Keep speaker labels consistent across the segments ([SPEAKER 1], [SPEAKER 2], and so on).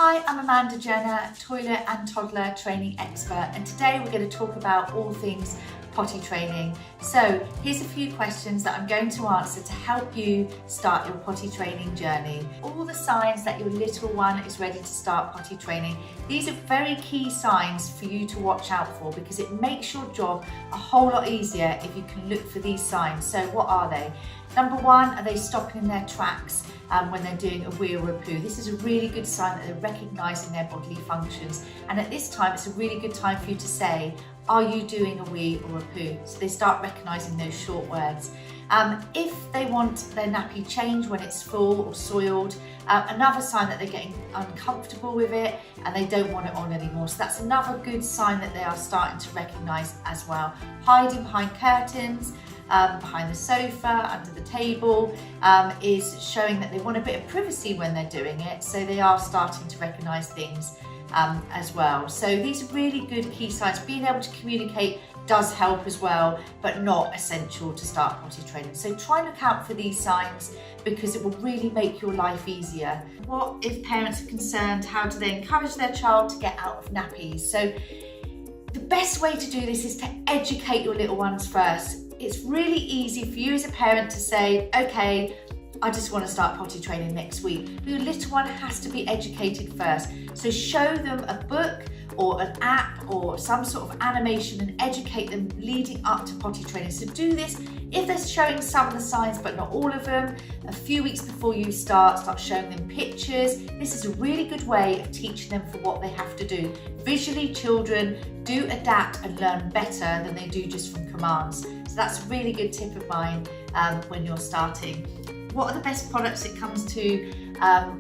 [SPEAKER 1] Hi, I'm Amanda Jenner, toilet and toddler training expert, and today we're going to talk about all things potty training. So here's a few questions that I'm going to answer to help you start your potty training journey. All the signs that your little one is ready to start potty training. These are very key signs for you to watch out for because it makes your job a whole lot easier if you can look for these signs. So what are they? Number one, are they stopping in their tracks when they're doing a wee or a poo? This is a really good sign that they're recognising their bodily functions. And at this time, it's a really good time for you to say, are you doing a wee or a poo? So they start recognising those short words. If they want their nappy changed when it's full or soiled, another sign that they're getting uncomfortable with it and they don't want it on anymore. So that's another good sign that they are starting to recognise as well. Hiding behind curtains, behind the sofa, under the table, is showing that they want a bit of privacy when they're doing it. So they are starting to recognise things as well. So these are really good key signs. Being able to communicate does help as well, but not essential to start potty training. So try and look out for these signs because it will really make your life easier. What if parents are concerned? How do they encourage their child to get out of nappies? So the best way to do this is to educate your little ones first. It's really easy for you as a parent to say, okay, I just want to start potty training next week. But your little one has to be educated first. So show them a book or an app or some sort of animation and educate them leading up to potty training. So do this if they're showing some of the signs but not all of them. A few weeks before you start showing them pictures. This is a really good way of teaching them for what they have to do. Visually, children do adapt and learn better than they do just from commands. So that's a really good tip of mine when you're starting. What are the best products it comes to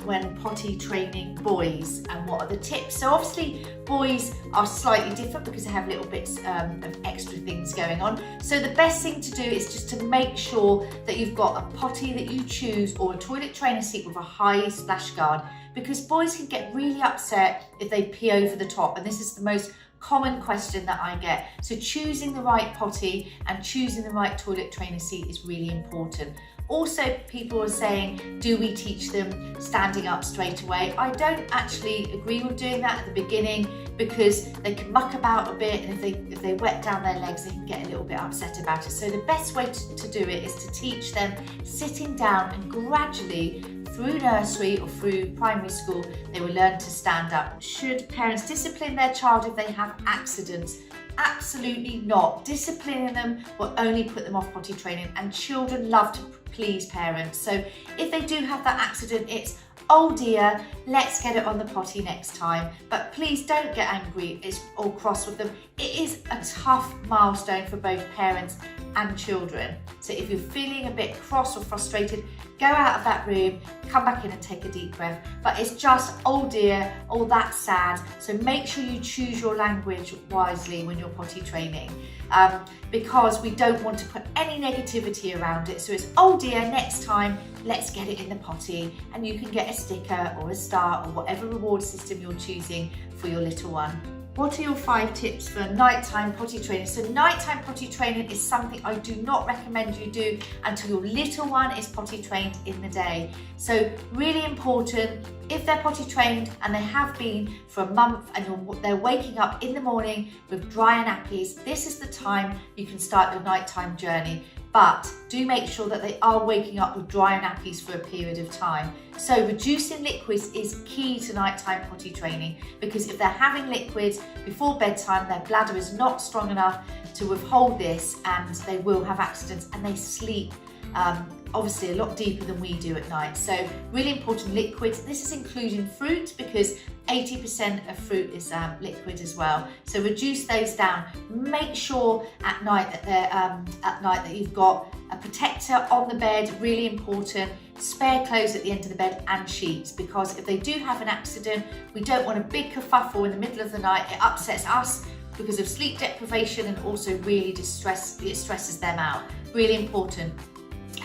[SPEAKER 1] when potty training boys, and what are the tips? So obviously boys are slightly different because they have little bits of extra things going on. So the best thing to do is just to make sure that you've got a potty that you choose or a toilet trainer seat with a high splash guard, because boys can get really upset if they pee over the top, and this is the most common question that I get. So choosing the right potty and choosing the right toilet trainer seat is really important. Also, people are saying, do we teach them standing up straight away? I don't actually agree with doing that at the beginning because they can muck about a bit, and if they wet down their legs, they can get a little bit upset about it. So the best way to do it is to teach them sitting down, and gradually through nursery or through primary school, they will learn to stand up. Should parents discipline their child if they have accidents? Absolutely not. Disciplining them will only put them off potty training, and children love to please parents. So if they do have that accident, it's, oh dear, let's get it on the potty next time. But please don't get angry or cross with them. It is a tough milestone for both parents and children. So if you're feeling a bit cross or frustrated, go out of that room, come back in and take a deep breath. But it's just, oh dear, oh that's sad. So make sure you choose your language wisely when you're potty training, because we don't want to put any negativity around it. So it's, oh dear, next time, let's get it in the potty, and you can get a sticker or a star or whatever reward system you're choosing for your little one. What are your 5 tips for nighttime potty training? So nighttime potty training is something I do not recommend you do until your little one is potty trained in the day. So really important, if they're potty trained and they have been for a month and they're waking up in the morning with dry nappies, this is the time you can start your nighttime journey. But do make sure that they are waking up with dry nappies for a period of time. So reducing liquids is key to nighttime potty training, because if they're having liquids before bedtime, their bladder is not strong enough to withhold this, and they will have accidents, and they sleep obviously a lot deeper than we do at night. So really important, liquids. This is including fruit, because 80% of fruit is liquid as well. So reduce those down. Make sure at night that you've got a protector on the bed, really important. Spare clothes at the end of the bed and sheets, because if they do have an accident, we don't want a big kerfuffle in the middle of the night. It upsets us because of sleep deprivation, and also really it stresses them out. Really important.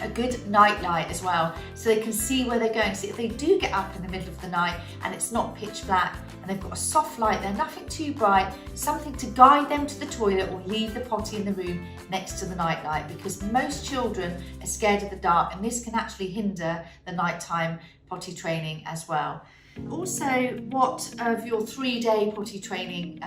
[SPEAKER 1] A good night light as well, so they can see where they're going. So if they do get up in the middle of the night and it's not pitch black and they've got a soft light there, nothing too bright, something to guide them to the toilet or leave the potty in the room next to the night light, because most children are scared of the dark, and this can actually hinder the nighttime potty training as well. Also, what of your 3-day potty training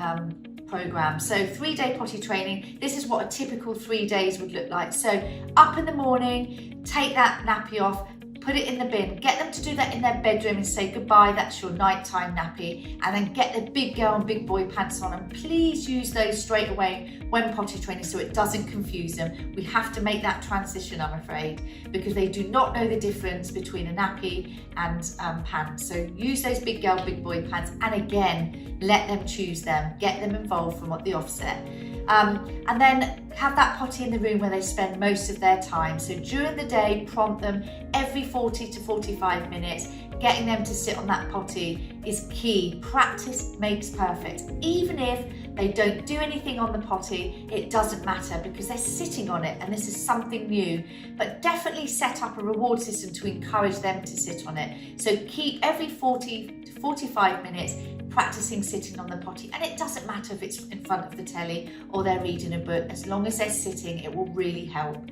[SPEAKER 1] program? So 3-day potty training, this is what a typical 3 days would look like. So up in the morning, take that nappy off, put it in the bin, get them to do that in their bedroom and say goodbye, that's your nighttime nappy, and then get the big girl and big boy pants on, and please use those straight away when potty training so it doesn't confuse them. We have to make that transition, I'm afraid, because they do not know the difference between a nappy and pants. So use those big girl, big boy pants, and again, let them choose them, get them involved from the offset. And then have that potty in the room where they spend most of their time. So during the day, prompt them every 40 to 45 minutes. Getting them to sit on that potty is key. Practice makes perfect. Even if they don't do anything on the potty, it doesn't matter because they're sitting on it and this is something new. But definitely set up a reward system to encourage them to sit on it. So keep every 40 to 45 minutes practicing sitting on the potty, and it doesn't matter if it's in front of the telly or they're reading a book, as long as they're sitting, it will really help.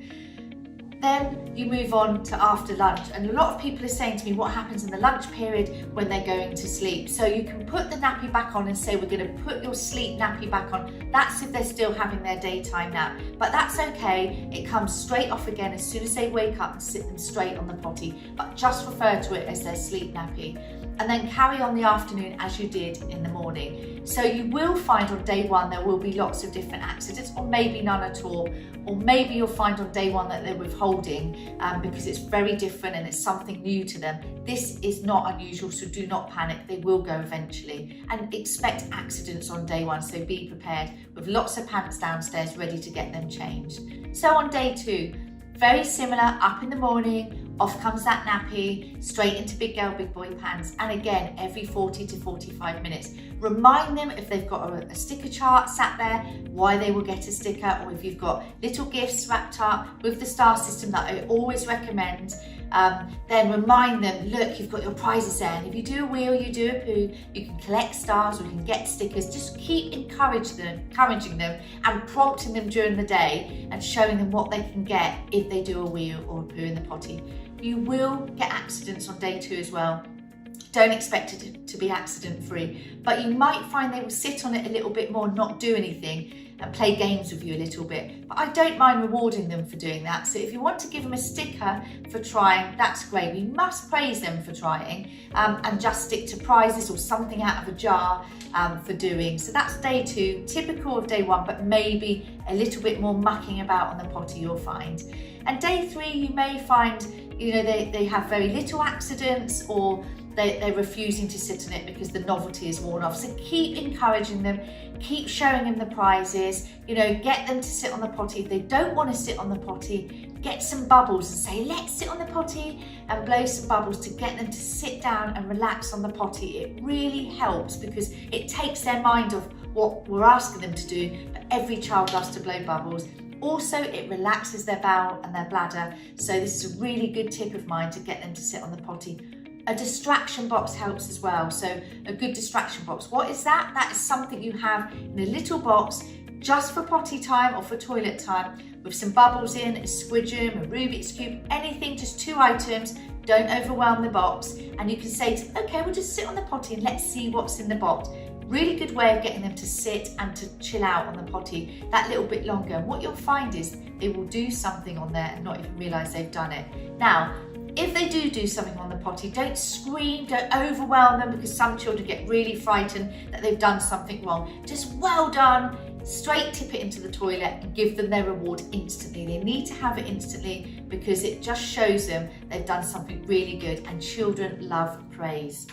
[SPEAKER 1] Then you move on to after lunch, and a lot of people are saying to me what happens in the lunch period when they're going to sleep. So you can put the nappy back on and say we're going to put your sleep nappy back on. That's if they're still having their daytime nap, but that's okay. It comes straight off again as soon as they wake up and sit them straight on the potty, but just refer to it as their sleep nappy. And then carry on the afternoon as you did in the morning. So you will find on day one there will be lots of different accidents, or maybe none at all, or maybe you'll find on day one that they're withholding because it's very different and it's something new to them. This is not unusual, so do not panic. They will go eventually, and expect accidents on day one, so be prepared with lots of pants downstairs ready to get them changed. So on day two, very similar, up in the morning, off comes that nappy, straight into big girl, big boy pants, and again, every 40 to 45 minutes. Remind them if they've got a sticker chart sat there, why they will get a sticker, or if you've got little gifts wrapped up with the star system that I always recommend, then remind them, look, you've got your prizes there, and if you do a wheel, you do a poo, you can collect stars or you can get stickers. Just keep encouraging them and prompting them during the day and showing them what they can get if they do a wheel or a poo in the potty. You will get accidents on day two as well. Don't expect it to be accident free, but you might find they will sit on it a little bit more, not do anything, and play games with you a little bit. But I don't mind rewarding them for doing that. So if you want to give them a sticker for trying, that's great. We must praise them for trying, and just stick to prizes or something out of a jar for doing. So that's day two, typical of day one, but maybe a little bit more mucking about on the potty, you'll find. And day three, you may find, they have very little accidents, or they're refusing to sit on it because the novelty is worn off. So keep encouraging them, keep showing them the prizes, get them to sit on the potty. If they don't want to sit on the potty, get some bubbles and say, let's sit on the potty, and blow some bubbles to get them to sit down and relax on the potty. It really helps because it takes their mind off what we're asking them to do, but every child loves to blow bubbles. Also, it relaxes their bowel and their bladder. So this is a really good tip of mine to get them to sit on the potty. A distraction box helps as well. So a good distraction box. What is that? That is something you have in a little box just for potty time or for toilet time, with some bubbles in, a squidgem, a Rubik's Cube, anything, just 2 items. Don't overwhelm the box. And you can say to them, okay, we'll just sit on the potty and let's see what's in the box. Really good way of getting them to sit and to chill out on the potty that little bit longer. And what you'll find is they will do something on there and not even realise they've done it. Now, if they do something on the potty, don't scream, don't overwhelm them, because some children get really frightened that they've done something wrong. Just well done, straight tip it into the toilet and give them their reward instantly. They need to have it instantly because it just shows them they've done something really good, and children love praise.